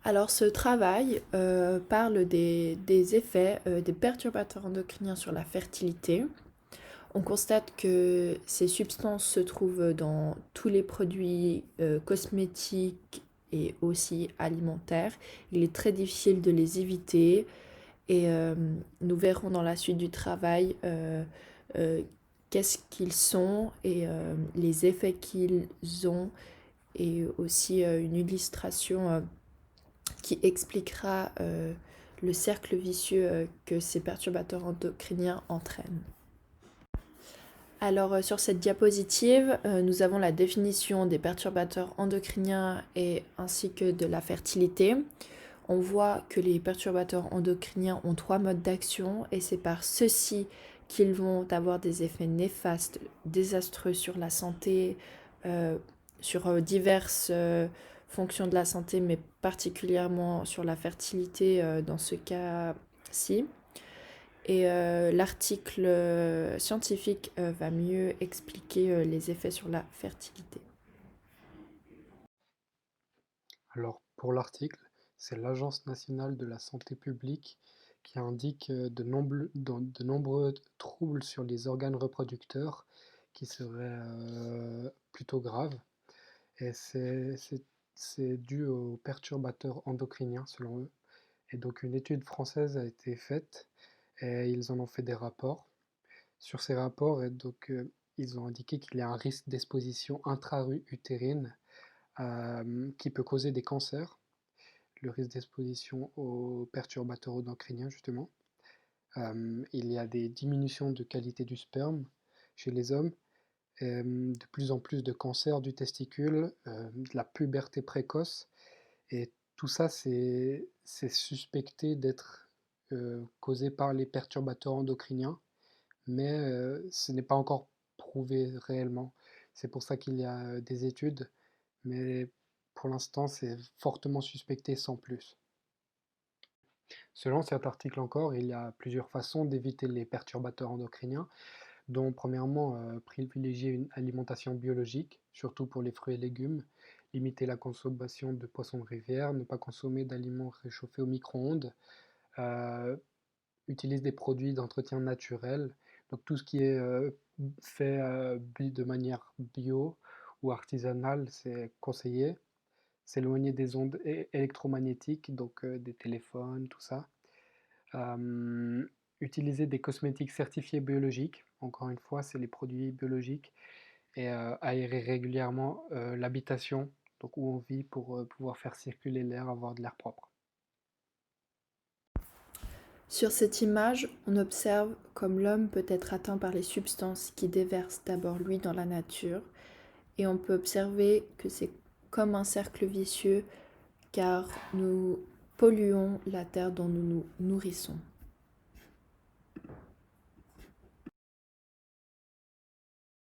Alors, ce travail parle des effets des perturbateurs endocriniens sur la fertilité. On constate que ces substances se trouvent dans tous les produits cosmétiques et aussi alimentaires. Il est très difficile de les éviter et nous verrons dans la suite du travail euh, qu'est-ce qu'ils sont et les effets qu'ils ont et aussi une illustration qui expliquera le cercle vicieux que ces perturbateurs endocriniens entraînent. Alors sur cette diapositive, nous avons la définition des perturbateurs endocriniens et ainsi que de la fertilité. On voit que les perturbateurs endocriniens ont trois modes d'action et c'est par ceux-ci qu'ils vont avoir des effets néfastes, désastreux sur la santé, sur diverses fonctions de la santé, mais particulièrement sur la fertilité dans ce cas-ci. Et l'article scientifique va mieux expliquer les effets sur la fertilité. Alors, pour l'article, c'est l'Agence nationale de la santé publique qui indique de nombreux troubles sur les organes reproducteurs qui seraient plutôt graves. Et c'est dû aux perturbateurs endocriniens, selon eux. Et donc, une étude française a été faite et ils en ont fait des rapports. Sur ces rapports, ils ont indiqué qu'il y a un risque d'exposition intra-utérine qui peut causer des cancers, le risque d'exposition aux perturbateurs endocriniens, justement. Il y a des diminutions de qualité du sperme chez les hommes, de plus en plus de cancers du testicule, de la puberté précoce, et tout ça, c'est suspecté d'être causé par les perturbateurs endocriniens, mais ce n'est pas encore prouvé réellement. C'est pour ça qu'il y a des études, mais pour l'instant, c'est fortement suspecté sans plus. Selon cet article encore, il y a plusieurs façons d'éviter les perturbateurs endocriniens, dont premièrement privilégier une alimentation biologique, surtout pour les fruits et légumes, limiter la consommation de poissons de rivière, ne pas consommer d'aliments réchauffés au micro-ondes, euh, utilise des produits d'entretien naturel, donc tout ce qui est fait de manière bio ou artisanale, c'est conseillé. S'éloigner des ondes électromagnétiques, donc des téléphones, tout ça. Euh, Utiliser des cosmétiques certifiés biologiques, encore une fois, c'est les produits biologiques, et aérer régulièrement l'habitation, donc où on vit pour pouvoir faire circuler l'air, avoir de l'air propre. Sur cette image, on observe comme l'homme peut être atteint par les substances qui déversent d'abord lui dans la nature, et on peut observer que c'est comme un cercle vicieux car nous polluons la terre dont nous nous nourrissons.